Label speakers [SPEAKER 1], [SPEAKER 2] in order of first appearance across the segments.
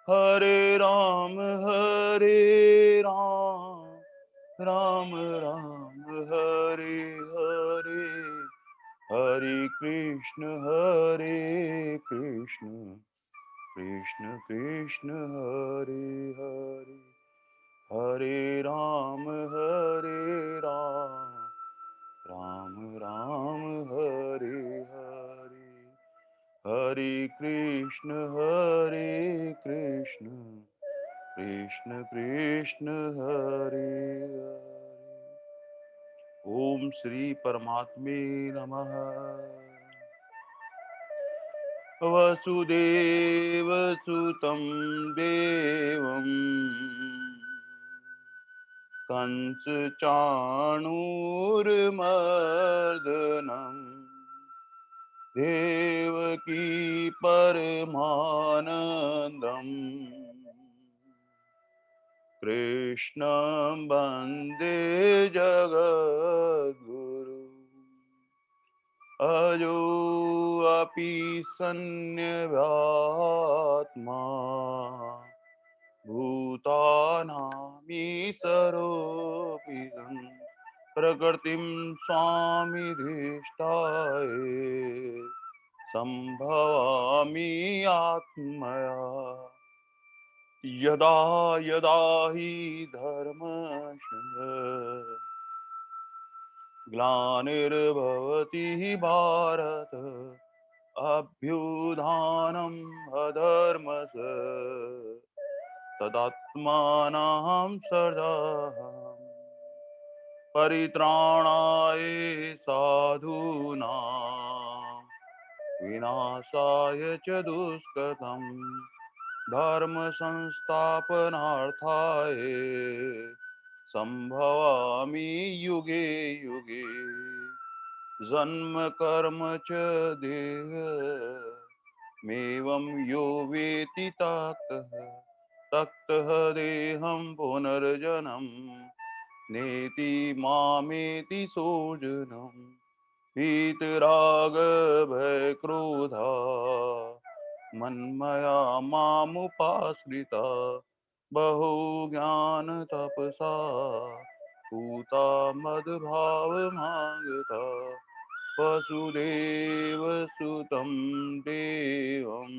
[SPEAKER 1] हरे राम राम राम हरे हरे, हरे कृष्ण कृष्ण कृष्ण हरे हरे, हरे राम राम राम हरे हरे, हरे कृष्ण कृष्ण कृष्ण हरे हरे। ओम श्री परमात्मे नमः। वसुदेव सुतं देवं कंस चाणूरमर्दनं देवकी परमानन्दम् कृष्णं वन्दे जगद्गुरु। अजोऽपि सन्न्यवात्मा भूतानामीशरोऽपि सन् प्रकृतिं स्वामिधिष्ठाय सम्भवामि आत्मया। यदा यदा हि धर्मस्य ग्लानिर्भवति भारत, अभ्युत्थानम् अधर्मस्य तदात्मानं सदाहम्। परित्राणाय साधूनां विनाशाय च दुष्कृतम्, धर्म संस्थापनार्थाय संभवामि युगे युगे। जन्म कर्म च देह मेवं यो वेति ततः ततः देहं पुनर्जन्म नेति मामेति सोजनम्। वीतराग भय क्रोधा मन्मया मामुपाश्रिता, बहु ज्ञान तपसा पूता मद्भावमागता। वसुदेव सुतं देवं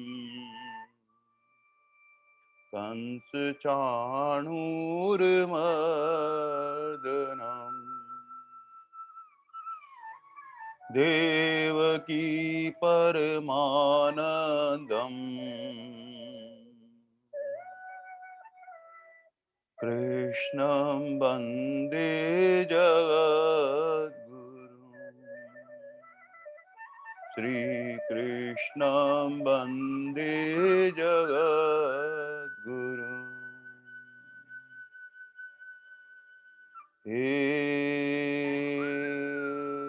[SPEAKER 1] कंस चाणूरमर्दनम् देवकी परमानन्दम् कृष्णं वन्दे जगद्गुरुम्। श्रीकृष्णं वन्दे जगद्गुरुम्। हे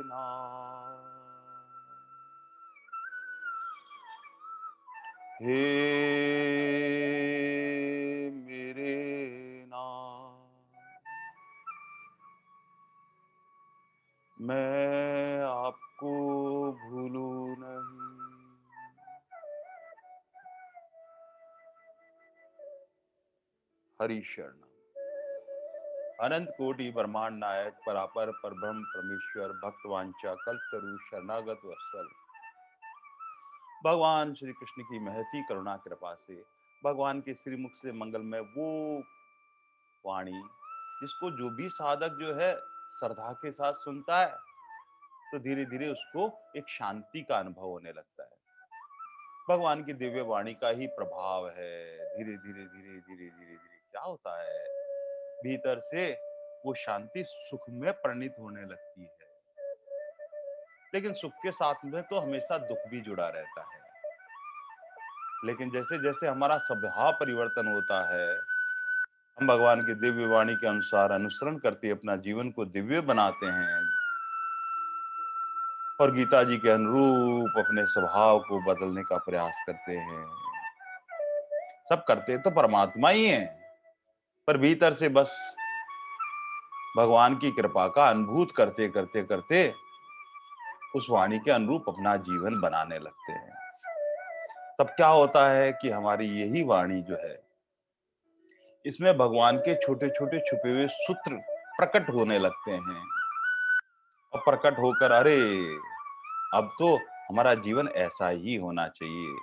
[SPEAKER 1] नाथ, हे मेरे नाथ, मैं आपको भूलूं नहीं। हरि शरणम। अनंत कोटि ब्रह्मांड नायक परापर परब्रह्म परमेश्वर भक्तवांचा कल्पतरु शरणागत वत्सल भगवान श्री कृष्ण की महती करुणा कृपा से भगवान के श्रीमुख से मंगलमय वो वाणी जिसको जो भी साधक जो है श्रद्धा के साथ सुनता है तो धीरे धीरे उसको एक शांति का अनुभव होने लगता है। भगवान की दिव्य वाणी का ही प्रभाव है। धीरे धीरे धीरे धीरे धीरे धीरे क्या होता है, भीतर से वो शांति सुख में परिणित होने लगती है। लेकिन सुख के साथ में तो हमेशा दुख भी जुड़ा रहता है। लेकिन जैसे जैसे हमारा स्वभाव परिवर्तन होता है, हम भगवान की दिव्य वाणी के अनुसार अनुसरण करते अपना जीवन को दिव्य बनाते हैं और गीता जी के अनुरूप अपने स्वभाव को बदलने का प्रयास करते हैं। सब करते तो परमात्मा ही हैं, पर भीतर से बस भगवान की कृपा का अनुभूत करते करते करते उस वाणी के अनुरूप अपना जीवन बनाने लगते हैं। तब क्या होता है कि हमारी यही वाणी जो है इसमें भगवान के छोटे-छोटे छुपे हुए सूत्र प्रकट होने लगते हैं और प्रकट होकर अरे! अब तो हमारा जीवन ऐसा ही होना चाहिए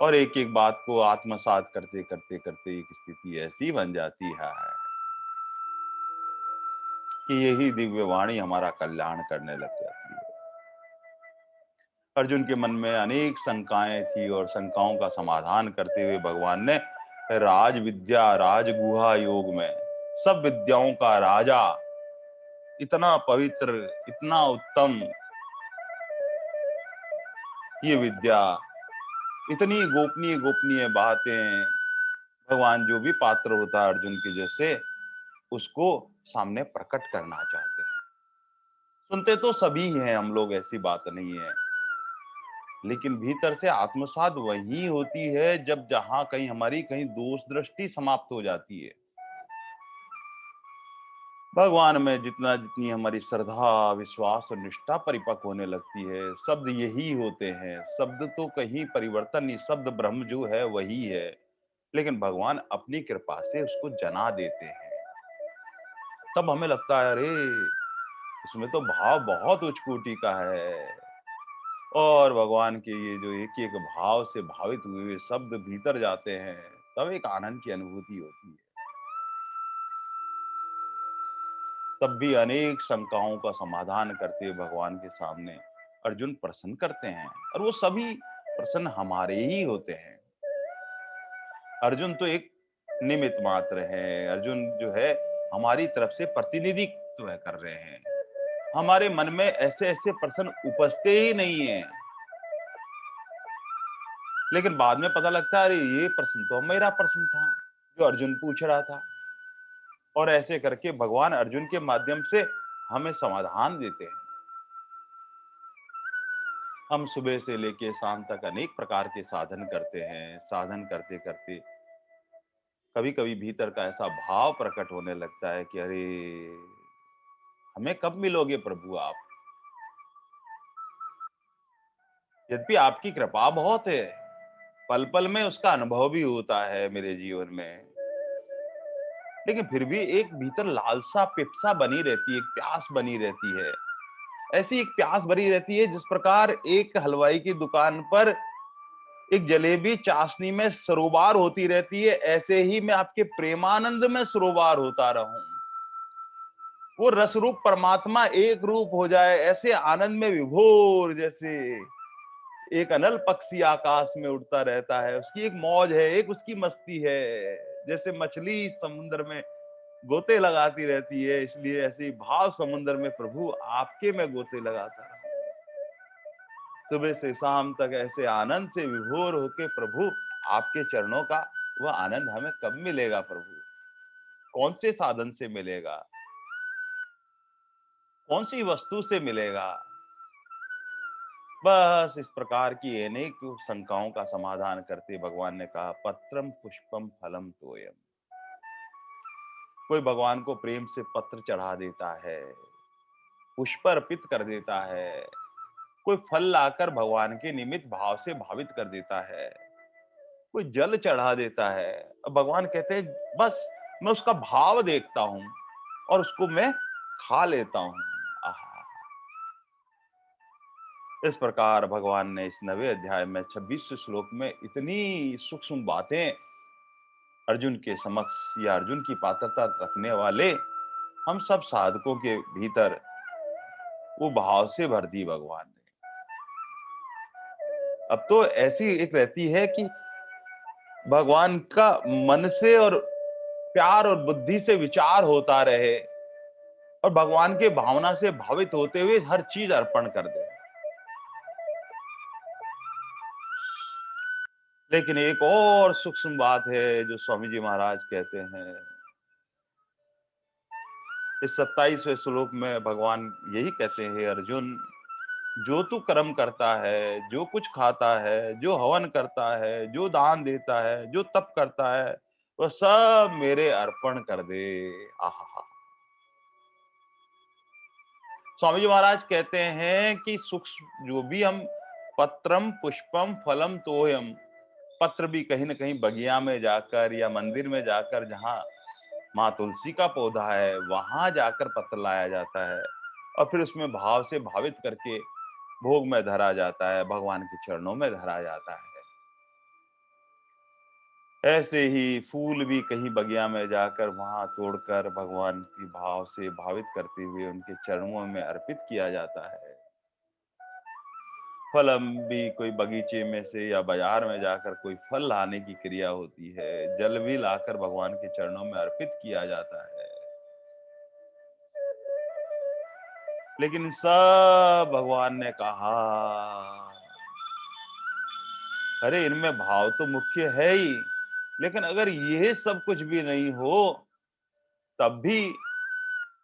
[SPEAKER 1] और एक-एक बात को आत्मसात करते एक स्थिति ऐसी बन जाती है कि यही दिव्य वाणी हमारा कल्याण करने लग जाती है। अर्जुन के मन में अनेक शंकाएँ थी और शंकाओं का समाधान करते हुए भगवान ने राज विद्या, राजगुहा योग में सब विद्याओं का राजा, इतना पवित्र, इतना उत्तम ये विद्या, इतनी गोपनीय गोपनीय बातें, भगवान जो भी पात्र होता है अर्जुन के जैसे, उसको सामने प्रकट करना चाहते हैं। सुनते तो सभी हैं हम लोग, ऐसी बात नहीं है, लेकिन भीतर से आत्मसात वही होती है जब जहां कहीं हमारी कहीं दोष दृष्टि समाप्त हो जाती है। भगवान में जितनी हमारी श्रद्धा, विश्वास और निष्ठा परिपक्व होने लगती है, शब्द यही होते हैं। शब्द तो कहीं परिवर्तन नहीं, शब्द ब्रह्म जो है वही है, लेकिन भगवान अपनी कृपा से उसको जना देते हैं। तब हमें लगता है अरे! इसमें तो भाव बहुत उच्च कोटि का है और भगवान के ये जो एक-एक भाव से भावित हुए हुए शब्द भीतर जाते हैं, तब एक आनंद की अनुभूति होती है। तब भी अनेक शंकाओं का समाधान करते हुए भगवान के सामने अर्जुन प्रश्न करते हैं और वो सभी प्रश्न हमारे ही होते हैं। अर्जुन तो एक निमित्त मात्र है। अर्जुन जो है हमारी तरफ से प्रतिनिधित्व कर रहे हैं। हमारे मन में ऐसे-ऐसे प्रश्न उपजते ही नहीं हैं। लेकिन बाद में पता लगता है अरे ये प्रश्न तो मेरा प्रश्न था, जो अर्जुन पूछ रहा था। और ऐसे करके भगवान अर्जुन के माध्यम से हमें समाधान देते हैं। हम सुबह से लेके शाम तक अनेक प्रकार के साधन करते हैं। साधन करते-करते कभी-कभी भीतर का ऐसा भाव प्रकट होने लगता है कि अरे! हमें कब मिलोगे प्रभु आप? यद्यपि आपकी कृपा बहुत है, पल-पल में उसका अनुभव भी होता है मेरे जीवन में। लेकिन फिर भी एक भीतर लालसा, पिपासा बनी रहती है, एक प्यास बनी रहती है। ऐसी एक प्यास बनी रहती है जिस प्रकार एक हलवाई की दुकान पर एक जलेबी चाशनी में सरोबार होती रहती है, ऐसे ही मैं आपके प्रेमानंद में सरोबार होता रहूं। वो रस रूप परमात्मा एक रूप हो जाए, ऐसे आनंद में विभोर, जैसे एक अनल पक्षी आकाश में उड़ता रहता है, उसकी एक मौज है, एक उसकी मस्ती है। जैसे मछली समुद्र में गोते लगाती रहती है, इसलिए ऐसे ही भाव समुद्र में प्रभु आपके मैं गोते लगाता हूं। सुबह से शाम तक ऐसे आनंद से विभोर होके प्रभु आपके चरणों का वह आनंद हमें कब मिलेगा प्रभु? कौन से साधन से मिलेगा? कौन सी वस्तु से मिलेगा? बस इस प्रकार की अनेक शंकाओं का समाधान करते भगवान ने कहा पत्रम पुष्पम फलम तोयम। कोई भगवान को प्रेम से पत्र चढ़ा देता है, पुष्प अर्पित कर देता है, कोई फल लाकर भगवान के निमित्त भाव से भावित कर देता है, कोई जल चढ़ा देता है। अब भगवान कहते हैं बस मैं उसका भाव देखता हूं और उसको मैं खा लेता हूं। आहा! इस प्रकार भगवान ने इस 9वें अध्याय में 26वें श्लोक में इतनी सूक्ष्म बातें अर्जुन के समक्ष या अर्जुन की पात्रता रखने वाले हम सब साधकों के भीतर वो भाव से भर दी भगवान ने। अब तो ऐसी एक रहती है कि भगवान का मन से और प्यार और बुद्धि से विचार होता रहे और भगवान के भावना से भावित होते हुए हर चीज अर्पण कर दे। लेकिन एक और सूक्ष्म बात है जो स्वामी जी महाराज कहते हैं इस 27वें श्लोक में भगवान यही कहते हैं अर्जुन, जो तू कर्म करता है, जो कुछ खाता है, जो हवन करता है, जो दान देता है, जो तप करता है, वह सब मेरे अर्पण कर दे। आहा! स्वामी जी महाराज कहते हैं कि सूक्ष्म जो भी हम पत्रम पुष्पम फलम तोयम, पत्र भी कहीं न कहीं बगिया में जाकर या मंदिर में जाकर, जहाँ माँ तुलसी का पौधा है, वहाँ जाकर पत्र लाया जाता है और फिर उसमें भाव से भावित करके भोग में धरा जाता है, भगवान के चरणों में धरा जाता है। ऐसे ही फूल भी कहीं बगिया में जाकर वहाँ तोड़कर भगवान की भाव से भावित करते हुए उनके चरणों में अर्पित किया जाता है। फल भी कोई बगीचे में से या बाजार में जाकर कोई फल लाने की क्रिया होती है। जल भी लाकर भगवान के चरणों में अर्पित किया जाता है। लेकिन सब भगवान ने कहा, अरे इनमें भाव तो मुख्य है ही, लेकिन अगर ये सब कुछ भी नहीं हो तब भी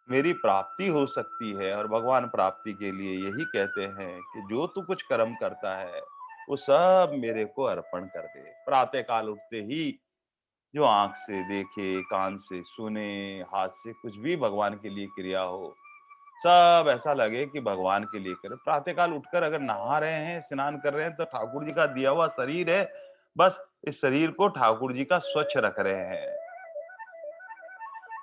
[SPEAKER 1] मेरी प्राप्ति हो सकती है। और भगवान प्राप्ति के लिए यही कहते हैं कि जो तू कुछ कर्म करता है वो सब मेरे को अर्पण कर दे। प्रातः काल उठते ही जो आंख से देखे, कान से सुने, हाथ से कुछ भी भगवान के लिए क्रिया हो, सब ऐसा लगे कि भगवान के लिए करें। प्रातः काल उठकर अगर नहा रहे हैं, स्नान कर रहे हैं, तो ठाकुर जी का दिया हुआ शरीर है, बस इस शरीर को ठाकुर जी का स्वच्छ रख रहे हैं।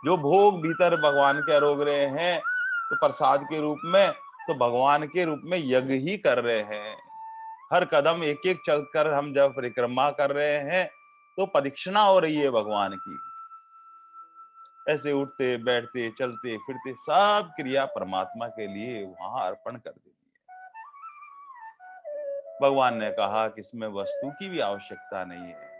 [SPEAKER 1] जो भोग भीतर भगवान के अरोग रहे हैं तो प्रसाद के रूप में, तो भगवान के रूप में यज्ञ ही कर रहे हैं। हर कदम एक एक चलकर हम जब परिक्रमा कर रहे हैं तो प्रदक्षिणा हो रही है भगवान की। ऐसे उठते बैठते चलते फिरते सब क्रिया परमात्मा के लिए वहां अर्पण कर देनी है। भगवान ने कहा कि इसमें वस्तु की भी आवश्यकता नहीं है।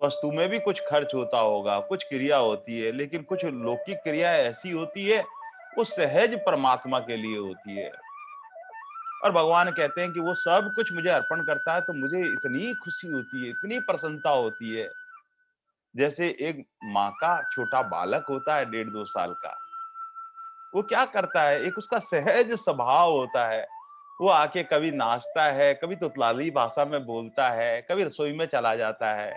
[SPEAKER 1] वस्तु में भी कुछ खर्च होता होगा, कुछ क्रिया होती है, लेकिन कुछ लौकिक क्रिया ऐसी होती है वो सहज परमात्मा के लिए होती है। और भगवान कहते हैं कि वो सब कुछ मुझे अर्पण करता है तो मुझे इतनी खुशी होती है, इतनी प्रसन्नता होती है। जैसे एक माँ का छोटा बालक होता है 1.5-2 साल का, वो क्या करता है, एक उसका सहज स्वभाव होता है। वो आके कभी नाचता है, कभी तुतलाली भाषा में बोलता है, कभी रसोई में चला जाता है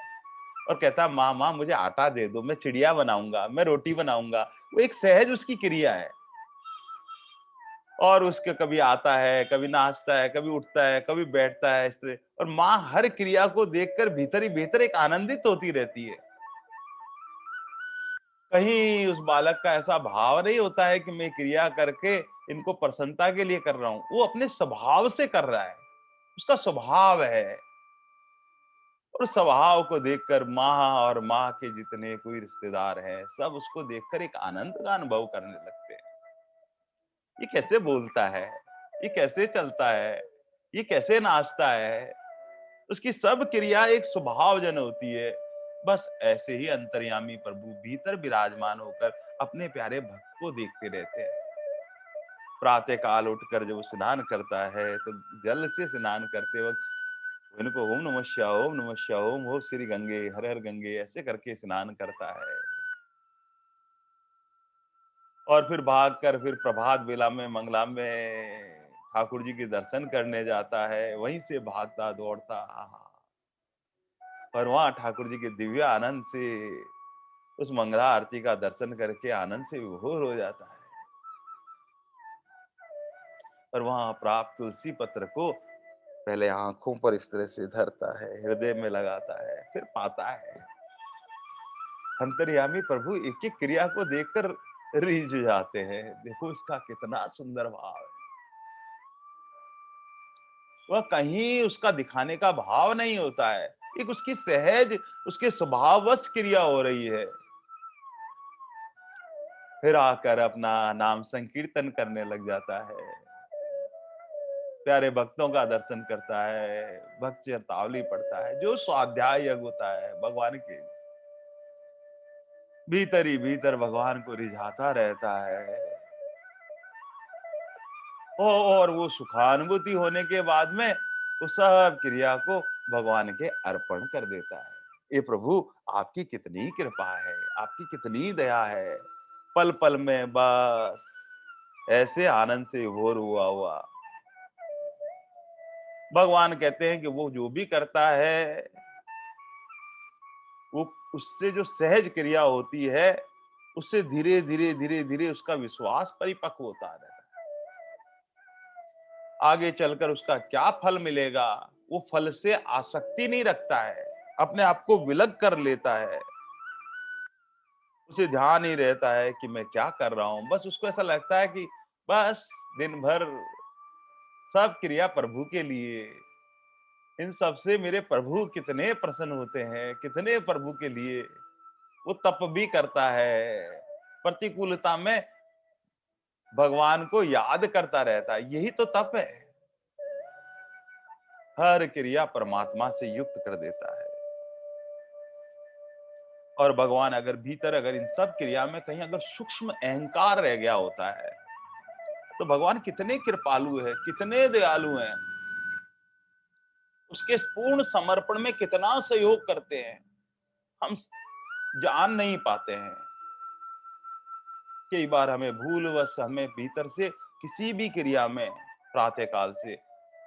[SPEAKER 1] और कहता है, माँ माँ मुझे आटा दे दो, मैं चिड़िया बनाऊंगा, मैं रोटी बनाऊंगा। वो एक सहज उसकी क्रिया है। और उसके कभी आता है, कभी नाचता है, कभी उठता है, कभी बैठता है, इस तरह। और माँ हर क्रिया को देखकर भीतर ही भीतर एक आनंदित होती रहती है। कहीं उस बालक का ऐसा भाव नहीं होता है कि मैं क्रिया करके इनको प्रसन्नता के लिए कर रहा हूं। वो अपने स्वभाव से कर रहा है, उसका स्वभाव है। और स्वभाव को देखकर माँ और माँ के जितने कोई रिश्तेदार हैं, सब उसको देखकर एक आनंद का अनुभव करने लगते हैं। ये कैसे बोलता है, ये कैसे चलता है, ये कैसे नाचता है। उसकी सब क्रिया एक स्वभावजन होती है। बस ऐसे ही अंतर्यामी प्रभु भीतर विराजमान होकर अपने प्यारे भक्त को देखते रहते हैं। प्रातः काल उठकर जब स्नान करता है तो जल से स्नान करते वक्त इनको ओम नमः शिवाय, ओम नमः शिवाय, ओम हो श्री गंगे, हर हर गंगे ऐसे करके स्नान करता है। और फिर भाग कर फिर प्रभात बेला में मंगला में ठाकुर जी के दर्शन करने जाता है। वहीं से भागता दौड़ता और वहां ठाकुर जी के दिव्य आनंद से उस मंगला आरती का दर्शन करके आनंद से विभोर हो जाता है। और वहां प्राप्त तुलसी पत्र को पहले आंखों पर इस तरह से धरता है, हृदय में लगाता है, फिर पाता है। अंतर्यामी प्रभु एक एक क्रिया को देखकर रीझ जाते हैं। देखो इसका कितना सुंदर भाव है। वह कहीं उसका दिखाने का भाव नहीं होता है, एक उसकी सहज, उसके स्वभाववश क्रिया हो रही है। फिर आकर अपना नाम संकीर्तन करने लग जाता है, प्यारे भक्तों का दर्शन करता है, भक्त शतावली पढ़ता है। जो स्वाध्याय यज्ञ होता है भगवान के भीतर ही भीतर भगवान को रिझाता रहता है। और वो सुखानुभूति होने के बाद में उस सब क्रिया को भगवान के अर्पण कर देता है। ये प्रभु आपकी कितनी कृपा है, आपकी कितनी दया है। पल पल में बस ऐसे आनंद से विभोर हुआ भगवान कहते हैं कि वो जो भी करता है वो उससे जो सहज क्रिया होती है उससे धीरे धीरे धीरे धीरे उसका विश्वास परिपक्व होता रहता है। आगे चलकर उसका क्या फल मिलेगा वो फल से आसक्ति नहीं रखता है, अपने आप को विलग कर लेता है। उसे ध्यान नहीं रहता है कि मैं क्या कर रहा हूँ, बस उसको ऐसा लगता है कि बस दिन भर सब क्रिया प्रभु के लिए, इन सब से मेरे प्रभु कितने प्रसन्न होते हैं, कितने प्रभु के लिए वो तप भी करता है, प्रतिकूलता में भगवान को याद करता रहता है, यही तो तप है। हर क्रिया परमात्मा से युक्त कर देता है। और भगवान अगर भीतर अगर इन सब क्रिया में कहीं अगर सूक्ष्म अहंकार रह गया होता है, तो भगवान कितने कृपालु है, कितने दयालु हैं, उसके पूर्ण समर्पण में कितना सहयोग करते हैं, हम जान नहीं पाते हैं। कई बार हमें भूलवश हमें भीतर से किसी भी क्रिया में प्रातः काल से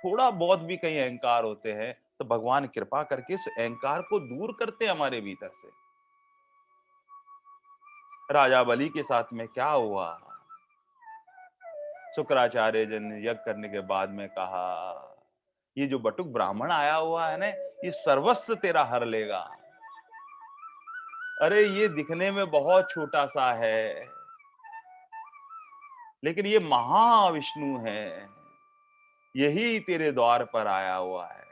[SPEAKER 1] थोड़ा बहुत भी कहीं अहंकार होते हैं, तो भगवान कृपा करके इस अहंकार को दूर करते हैं हमारे भीतर से। राजा बलि के साथ में क्या हुआ? शुक्राचार्य जी ने यज्ञ करने के बाद में कहा, ये जो बटुक ब्राह्मण आया हुआ है ना, ये सर्वस्व तेरा हर लेगा। अरे ये दिखने में बहुत छोटा सा है, लेकिन ये महाविष्णु है, यही तेरे द्वार पर आया हुआ है,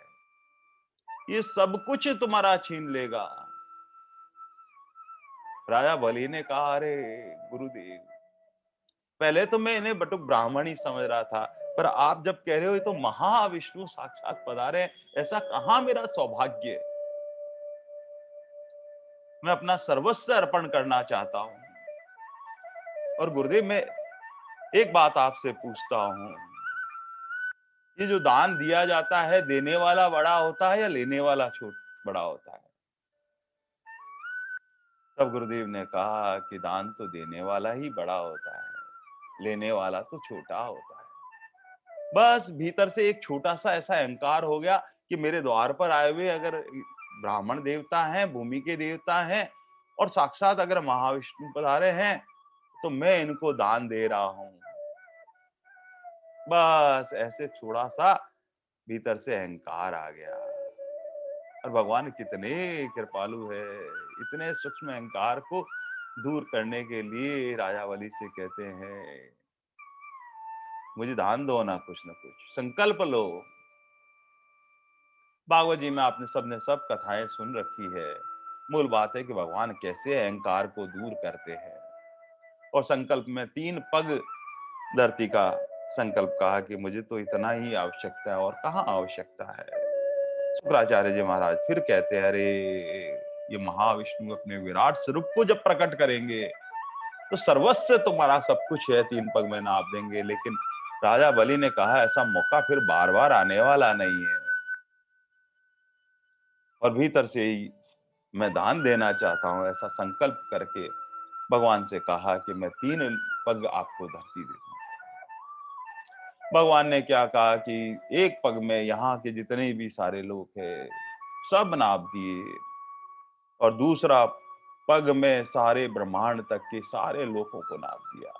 [SPEAKER 1] ये सब कुछ तुम्हारा छीन लेगा। राजा बलि ने कहा, अरे गुरुदेव, पहले तो मैं इन्हें बटुक ब्राह्मण ही समझ रहा था, पर आप जब कह रहे हो ये तो महाविष्णु साक्षात पधारे हैं, ऐसा कहां मेरा सौभाग्य है। मैं अपना सर्वस्व अर्पण करना चाहता हूं। और गुरुदेव, मैं एक बात आपसे पूछता हूं, ये जो दान दिया जाता है, देने वाला बड़ा होता है या लेने वाला छोट बड़ा होता है? तब गुरुदेव ने कहा कि दान तो देने वाला ही बड़ा होता है, लेने वाला तो छोटा होता है। बस भीतर से एक छोटा सा ऐसा अहंकार हो गया कि मेरे द्वार पर आए हुए अगर ब्राह्मण देवता हैं, भूमि के देवता हैं, और साक्षात अगर महाविष्णु पधारे हैं, तो मैं इनको दान दे रहा हूं। बस ऐसे थोड़ा सा भीतर से अहंकार आ गया। और भगवान कितने कृपालु है, इतने सूक्ष्म अहंकार को दूर करने के लिए राजा बलि से कहते हैं, मुझे दान दो ना, कुछ ना कुछ संकल्प लो। भागवत जी में आपने सबने सब कथाएं सुन रखी है। मूल बात है कि भगवान कैसे अहंकार को दूर करते हैं। और संकल्प में 3 पग धरती का संकल्प कहा कि मुझे तो इतना ही आवश्यकता है, और कहाँ आवश्यकता है। शुक्राचार्य जी महाराज फिर कहते हैं, अरे ये महाविष्णु अपने विराट स्वरूप को जब प्रकट करेंगे, तो सर्वस्व तुम्हारा सब कुछ है, 3 पग में नाप देंगे। लेकिन राजा बलि ने कहा, ऐसा मौका फिर बार बार आने वाला नहीं है, और भीतर से ही मैं दान देना चाहता हूं, ऐसा संकल्प करके भगवान से कहा कि मैं 3 पग आपको धरती देता हूं। भगवान ने क्या कहा कि एक पग में यहाँ के जितने भी सारे लोग हैं, सब नाप दिए, और दूसरा पग में सारे ब्रह्मांड तक के सारे लोगों को नाप दिया।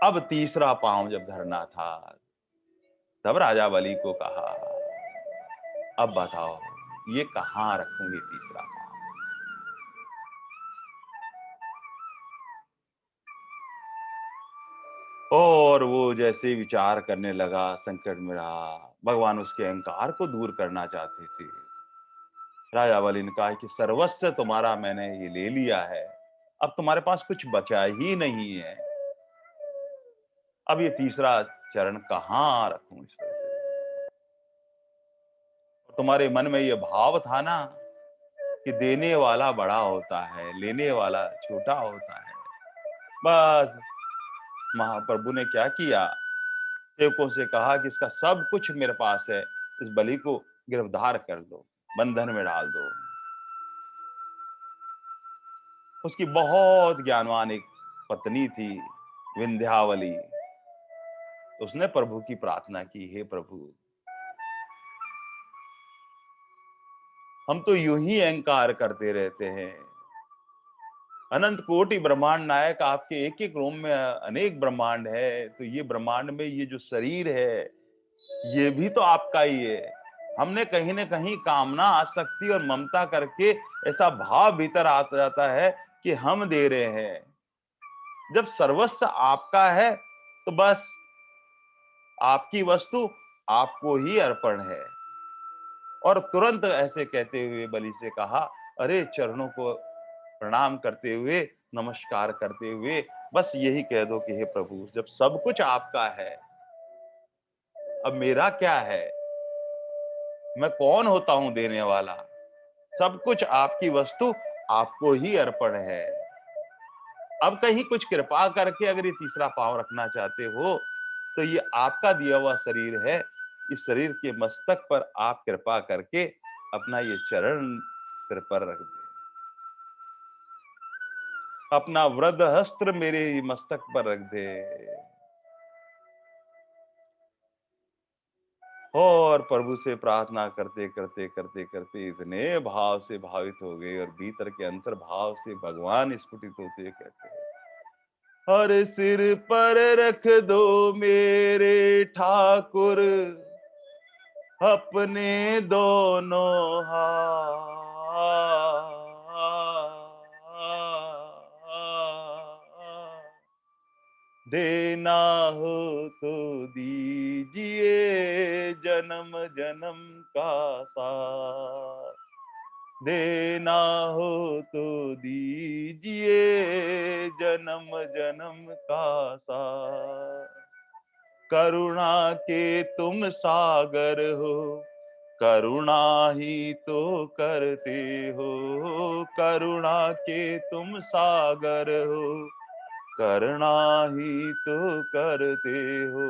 [SPEAKER 1] अब तीसरा पांव जब धरना था, तब राजा बलि को कहा, अब बताओ ये कहां रखूंगी तीसरा पांव। और वो जैसे विचार करने लगा, संकट में रहा, भगवान उसके अहंकार को दूर करना चाहते थे। राजा बलि ने कहा कि सर्वस्व तुम्हारा मैंने ये ले लिया है, अब तुम्हारे पास कुछ बचा ही नहीं है, अब ये तीसरा चरण कहाँ रखूं इस तरह से। तुम्हारे मन में ये भाव था ना कि देने वाला बड़ा होता है, लेने वाला छोटा होता है। बस महाप्रभु ने क्या किया, सेवकों से कहा कि इसका सब कुछ मेरे पास है, इस बलि को गिरफ्तार कर दो, बंधन में डाल दो। उसकी बहुत ज्ञानवान एक पत्नी थी, विंध्यावली। उसने प्रभु की प्रार्थना की, हे प्रभु, हम तो यूं ही अहंकार करते रहते हैं, अनंत कोटि ब्रह्मांड नायक, आपके एक एक रोम में अनेक ब्रह्मांड है, तो ये ब्रह्मांड में ये जो शरीर है, ये भी तो आपका ही है। हमने कहीं न कहीं कामना, आसक्ति और ममता करके ऐसा भाव भीतर आ जाता है कि हम दे रहे हैं। जब सर्वस्व आपका है, तो बस आपकी वस्तु आपको ही अर्पण है। और तुरंत ऐसे कहते हुए बलि से कहा, अरे चरणों को प्रणाम करते हुए, नमस्कार करते हुए, बस यही कह दो कि हे प्रभु, जब सब कुछ आपका है, अब मेरा क्या है? मैं कौन होता हूँ देने वाला? सब कुछ आपकी वस्तु आपको ही अर्पण है। अब कहीं कुछ कृपा करके अगर ये तीसरा पाँव रखना चाहते हो, तो ये आपका दिया हुआ शरीर है। इस शरीर के मस्तक पर आप कृपा करके अपना ये चरण सिर पर रख दें। अपना वृद्ध हस्त्र मेरे मस्तक पर रख दे। और प्रभु से प्रार्थना करते करते करते करते इतने भाव से भावित हो गए और भीतर के अंतर भाव से भगवान स्फुटित होते कहते हैं, हर सिर पर रख दो मेरे ठाकुर अपने दोनों हाथ। देना हो तो दीजिए जन्म जन्म का साथ। देना हो तो दीजिए जन्म जन्म का साथ। करुणा के तुम सागर हो, करुणा ही तो करते हो। करुणा के तुम सागर हो, करुणा ही तो करते हो।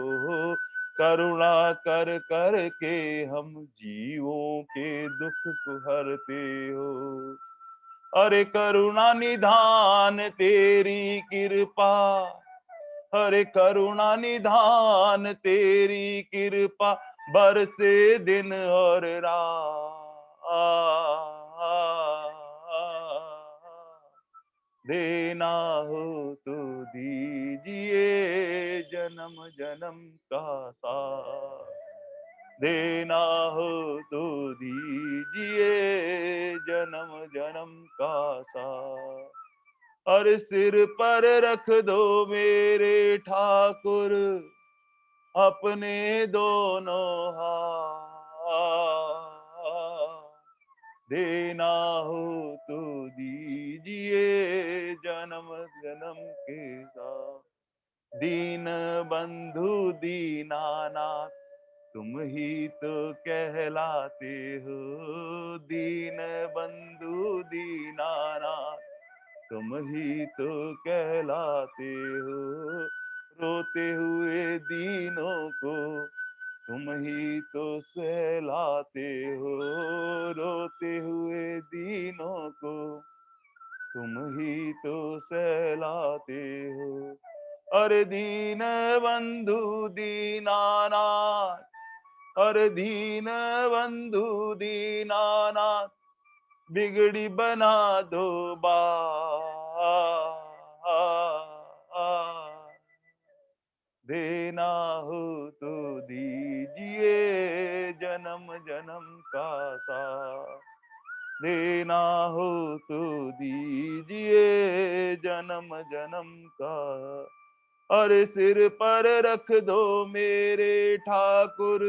[SPEAKER 1] करुणा कर कर के हम जीवों के दुख को हरते हो। अरे करुणा निधान तेरी कृपा, हरे करुणा निधान तेरी कृपा, बरसे दिन और रात। देना हो तो दीजिए जन्म जन्म का साथ। देना हो तो दीजिए जन्म जन्म का साथ। और सिर पर रख दो मेरे ठाकुर अपने दोनों हाथ। देना हो तो दीजिए जन्म जन्म के साथ। दीन बंधु दीनानाथ तुम ही तो कहलाते हो। दीन बंधु दीनानाथ तुम ही तो कहलाते हो। रोते हुए दीनों को तुम ही तो सहलाते हो। रोते हुए दीनों को तुम ही तो सहलाते हो। अरे दीन बंधु दीनानाथ, अरे दीन बंधु दीनानाथ, बिगड़ी बना दो बात। देना हो तो दीजिए जन्म जन्म का साथ। देना हो तो दीजिए जन्म जन्म का। अरे सिर पर रख दो मेरे ठाकुर,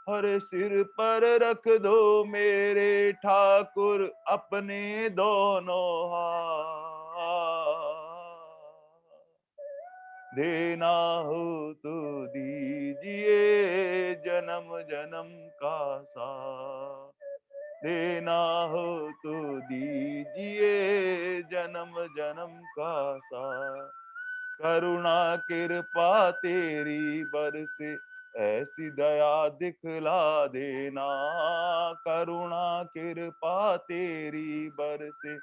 [SPEAKER 1] हर सिर पर रख दो मेरे ठाकुर अपने दोनों हाथ। देना हो तो दीजिए जन्म जन्म का साथ। देना हो तो दीजिए जन्म जन्म का साथ। करुणा कृपा तेरी बरसे ऐसी दया दिखला देना। करुणा कृपा तेरी बरसे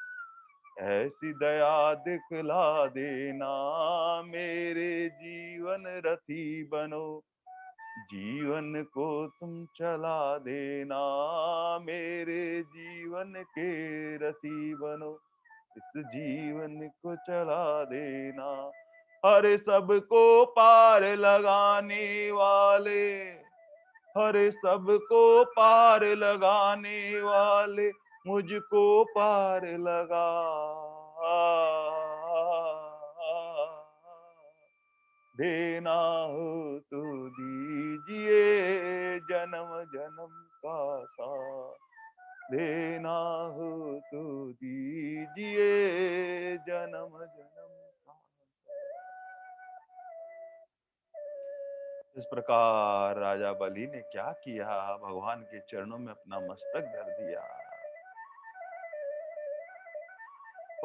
[SPEAKER 1] ऐसी दया दिखला देना। मेरे जीवन रथी बनो, जीवन को तुम चला देना। मेरे जीवन के रथी बनो, इस जीवन को चला देना। हर सबको पार लगाने वाले, हर सबको पार लगाने वाले, मुझको पार लगा देना हो तो दीजिए, जन्म जन्म का साथ देना हो तो दीजिए, जन्म जन्म का साथ। इस प्रकार राजा बलि ने क्या किया, भगवान के चरणों में अपना मस्तक धर दिया।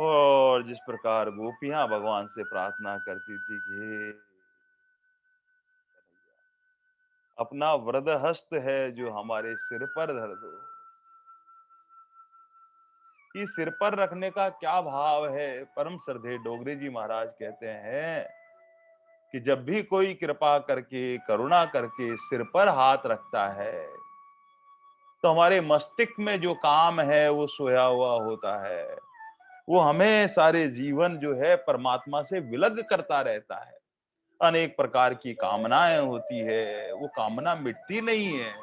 [SPEAKER 1] और जिस प्रकार गोपियां भगवान से प्रार्थना करती थी कि हे अपना वरद हस्त है जो हमारे सिर पर धर दो। कि सिर पर रखने का क्या भाव है, परम श्रद्धेय डोगरे जी महाराज कहते हैं कि जब भी कोई कृपा करके, करुणा करके सिर पर हाथ रखता है, तो हमारे मस्तिष्क में जो काम है वो सोया हुआ होता है। वो हमें सारे जीवन जो है परमात्मा से विलग करता रहता है। अनेक प्रकार की कामनाएं होती है, वो कामना मिटती नहीं है।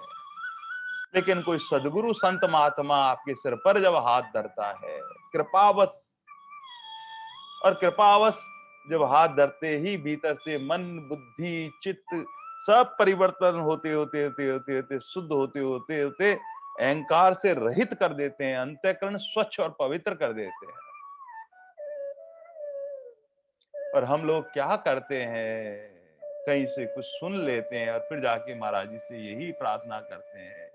[SPEAKER 1] लेकिन कोई सदगुरु संत महात्मा आपके सिर पर जब हाथ धरता है, कृपावश, और कृपावश जब हाथ धरते ही भीतर से मन, बुद्धि, चित्त सब परिवर्तन होते होते होते होते होते शुद्ध होते होते होते अहंकार से रहित कर देते हैं, अंतःकरण स्वच्छ और पवित्र कर देते हैं। और हम लोग क्या करते हैं, कहीं से कुछ सुन लेते हैं और फिर जाके महाराज जी से यही प्रार्थना करते हैं,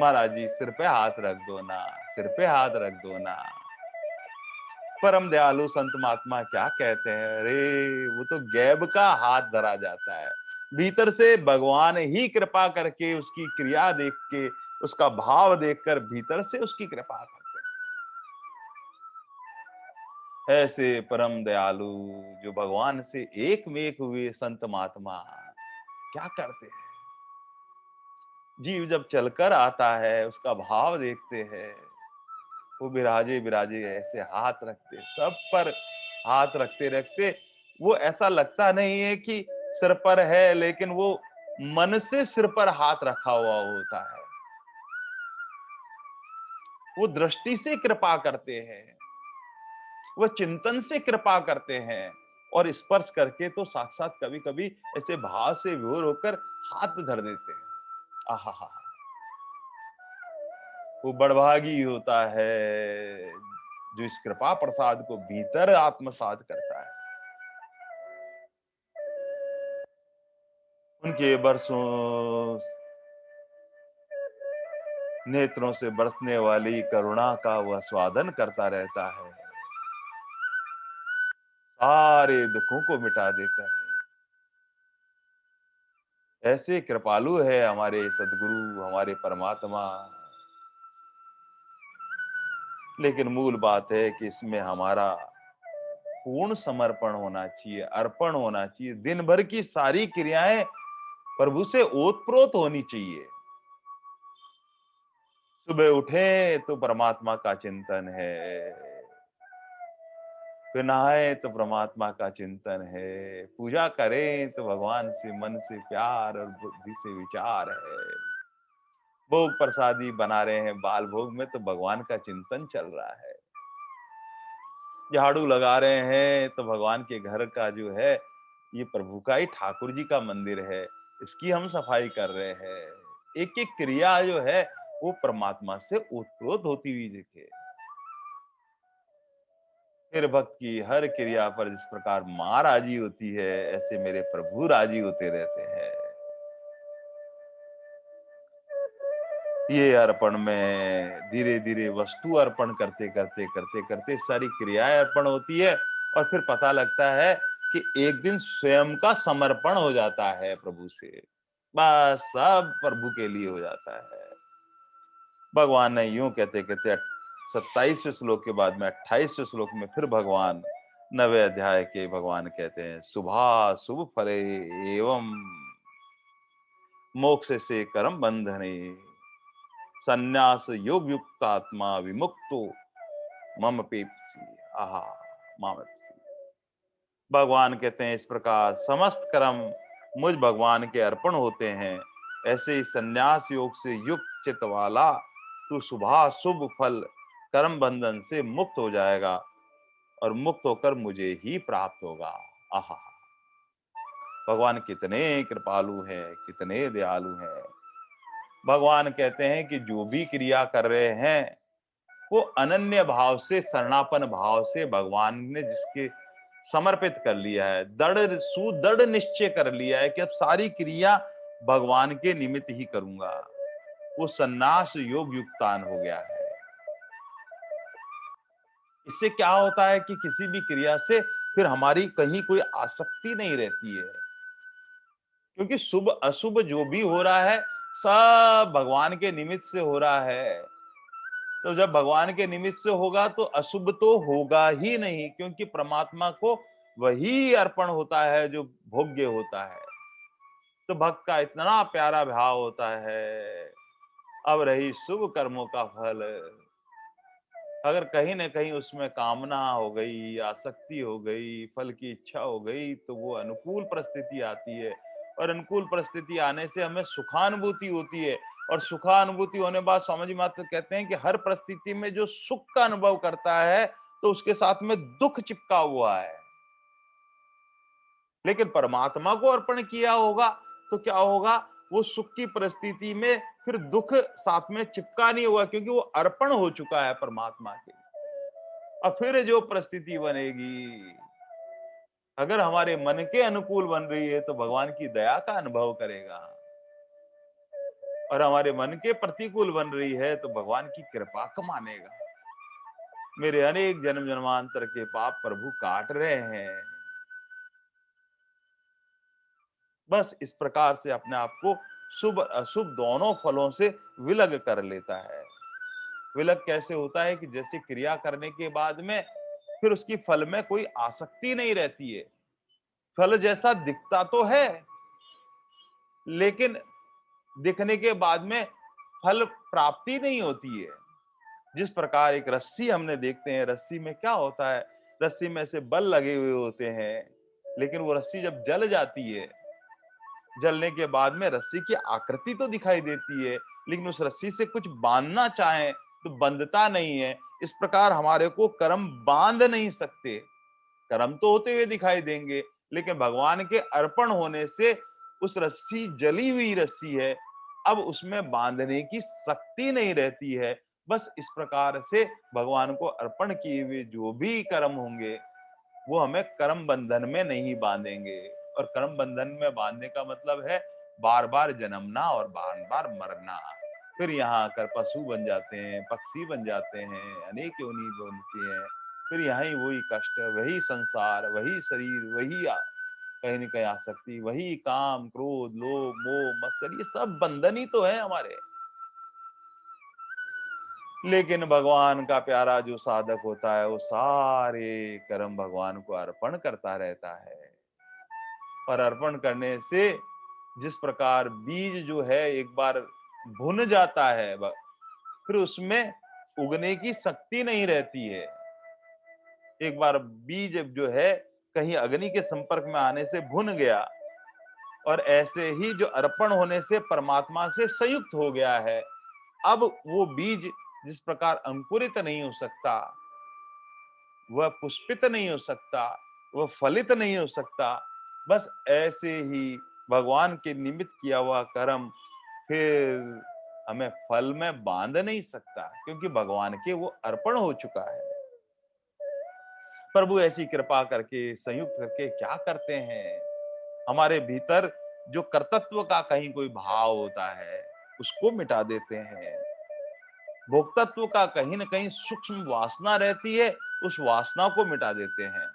[SPEAKER 1] महाराज जी सिर पे हाथ रख दो ना, सिर पे हाथ रख दो ना। परम दयालु संत महात्मा क्या कहते हैं, अरे वो तो गैब का हाथ धरा जाता है, भीतर से भगवान ही कृपा करके उसकी क्रिया देख के, उसका भाव देखकर भीतर से उसकी कृपा करते हैं। ऐसे परम दयालु जो भगवान से एक में एक हुए संत महात्मा क्या करते हैं, जीव जब चलकर आता है उसका भाव देखते हैं, वो विराजे विराजे ऐसे हाथ रखते, सब पर हाथ रखते रखते, वो ऐसा लगता नहीं है कि सिर पर है, लेकिन वो मन से सिर पर हाथ रखा हुआ होता है। वो दृष्टि से कृपा करते हैं, वो चिंतन से कृपा करते हैं, और स्पर्श करके तो साक्षात कभी कभी ऐसे भाव से विभोर होकर हाथ धर देते हैं। आहा, वो बड़भागी होता है जो इस कृपा प्रसाद को भीतर आत्मसात करता है। उनके बरसों नेत्रों से बरसने वाली करुणा का वह स्वादन करता रहता है, सारे दुखों को मिटा देता है। ऐसे कृपालु है हमारे सदगुरु, हमारे परमात्मा। लेकिन मूल बात है कि इसमें हमारा पूर्ण समर्पण होना चाहिए, अर्पण होना चाहिए। दिन भर की सारी क्रियाएं प्रभु से ओतप्रोत होनी चाहिए। सुबह उठे तो परमात्मा का चिंतन है, फिर नहाए तो परमात्मा का चिंतन है, पूजा करें तो भगवान से मन से प्यार और बुद्धि से विचार है, भोग प्रसादी बना रहे हैं बाल भोग में तो भगवान का चिंतन चल रहा है, झाड़ू लगा रहे हैं तो भगवान के घर का जो है, ये प्रभु का ही ठाकुर जी का मंदिर है, इसकी हम सफाई कर रहे हैं। एक एक क्रिया जो है वो परमात्मा से ओतप्रोत होती हुई दिखे। फिर भक्त की हर क्रिया पर जिस प्रकार माँ राजी होती है, ऐसे मेरे प्रभु राजी होते रहते हैं। ये अर्पण में धीरे धीरे वस्तु अर्पण करते करते करते करते सारी क्रियाएं अर्पण होती है, और फिर पता लगता है कि एक दिन स्वयं का समर्पण हो जाता है प्रभु से, बस सब प्रभु के लिए हो जाता है। भगवान ने यूं कहते कहते 27वें श्लोक के बाद में 28वें श्लोक में फिर भगवान, 9वें अध्याय के भगवान कहते हैं, शुभा शुभ फले एवं मोक्ष से कर्म बंधने संन्यास योग युक्त आत्मा विमुक्तो मम पेप्सी। आहा, माम पेप्सी। भगवान कहते हैं इस प्रकार समस्त कर्म मुझ भगवान के अर्पण होते हैं। ऐसे ही संन्यास योग से युक्त चित्त वाला तू शुभ फल कर्म बंधन से मुक्त हो जाएगा और मुक्त होकर मुझे ही प्राप्त होगा। आहा, भगवान कितने कृपालु हैं, कितने दयालु हैं। भगवान कहते हैं कि जो भी क्रिया कर रहे हैं वो अनन्य भाव से, शरणापन भाव से भगवान ने जिसके समर्पित कर लिया है, सुदृढ़ निश्चय कर लिया है कि अब सारी क्रिया भगवान के निमित्त ही करूंगा, वो सन्नास योग युक्तान हो गया है। इससे क्या होता है कि किसी भी क्रिया से फिर हमारी कहीं कोई आसक्ति नहीं रहती है, क्योंकि शुभ अशुभ जो भी हो रहा है सब भगवान के निमित्त से हो रहा है। तो जब भगवान के निमित्त से होगा तो अशुभ तो होगा ही नहीं, क्योंकि परमात्मा को वही अर्पण होता है जो भोग्य होता है। तो भक्त का इतना प्यारा भाव होता है, अब रही शुभ कर्मों का फल। अगर कहीं न कहीं उसमें कामना हो गई, आसक्ति हो गई, फल की इच्छा हो गई, तो वो अनुकूल परिस्थिति आती है और अनुकूल परिस्थिति आने से हमें सुखानुभूति होती है। और सुखानुभूति होने बाद स्वामी जी महाराज कहते हैं कि हर परिस्थिति में जो सुख का अनुभव करता है, तो उसके साथ में दुःख चिपका हुआ है। लेकिन परमात्मा को अर्पण किया होगा, तो क्या होगा? वो सुख की परिस्थिति में फिर दुःख साथ में चिपका नहीं होगा, क्योंकि वो अर्पण हो चुका है परमात्मा के। और फिर जो परिस्थिति बनेगी, अगर हमारे मन के अनुकूल बन रही है तो भगवान की दया का अनुभव करेगा, और हमारे मन के प्रतिकूल बन रही है तो भगवान की कृपा को मानेगा। मेरे अनेक जन्म जन्मांतर के पाप प्रभु काट रहे हैं। बस इस प्रकार से अपने आप को शुभ अशुभ दोनों फलों से विलग कर लेता है। विलग कैसे होता है कि जैसे क्रिया करने के बाद में फिर उसकी फल में कोई आसक्ति नहीं रहती है। फल जैसा दिखता तो है, लेकिन दिखने के बाद में फल प्राप्ति नहीं होती है। जिस प्रकार एक रस्सी हमने देखते हैं, रस्सी में क्या होता है? रस्सी में से बल लगे हुए होते हैं, लेकिन वो रस्सी जब जल जाती है, जलने के बाद में रस्सी की आकृति तो दिखाई देती है, लेकिन उस रस्सी से कुछ बांधना चाहें तो बंधता नहीं है। इस प्रकार हमारे को कर्म बांध नहीं सकते। कर्म तो होते हुए दिखाई देंगे, लेकिन भगवान के अर्पण होने से उस रस्सी जली हुई रस्सी है, अब उसमें बांधने की शक्ति नहीं रहती है। बस इस प्रकार से भगवान को अर्पण किए हुए जो भी कर्म होंगे, वो हमें कर्म बंधन में नहीं बांधेंगे। और कर्म बंधन में बांधने का मतलब है बार बार जन्मना और बार बार मरना। फिर यहाँ आकर पशु बन जाते हैं, पक्षी बन जाते हैं, अनेक योनि बनती हैं। फिर यहाँ ही वही कष्ट, वही संसार, वही शरीर, वही कहीं न कहीं आसक्ति, वही काम, क्रोध, लोभ, मोह, मत्सर, ये सब बंधन ही तो है हमारे। लेकिन भगवान का प्यारा जो साधक होता है, वो सारे कर्म भगवान को अर्पण करता रहता है। और अर्पण करने से जिस प्रकार बीज जो है एक बार भुन जाता है, फिर उसमें उगने की शक्ति नहीं रहती है। एक बार बीज जो है कहीं अग्नि के संपर्क में आने से भुन गया, और ऐसे ही जो अर्पण होने से परमात्मा से संयुक्त हो गया है, अब वो बीज जिस प्रकार अंकुरित नहीं हो सकता, वह पुष्पित नहीं हो सकता, वह फलित नहीं हो सकता, बस ऐसे ही भगवान के निमित्त किया हुआ कर्म फिर हमें फल में बांध नहीं सकता, क्योंकि भगवान के वो अर्पण हो चुका है। प्रभु ऐसी कृपा करके संयुक्त करके क्या करते हैं, हमारे भीतर जो कर्तृत्व का कहीं कोई भाव होता है उसको मिटा देते हैं। भोक्तत्व का कहीं न कहीं सूक्ष्म वासना रहती है, उस वासना को मिटा देते हैं।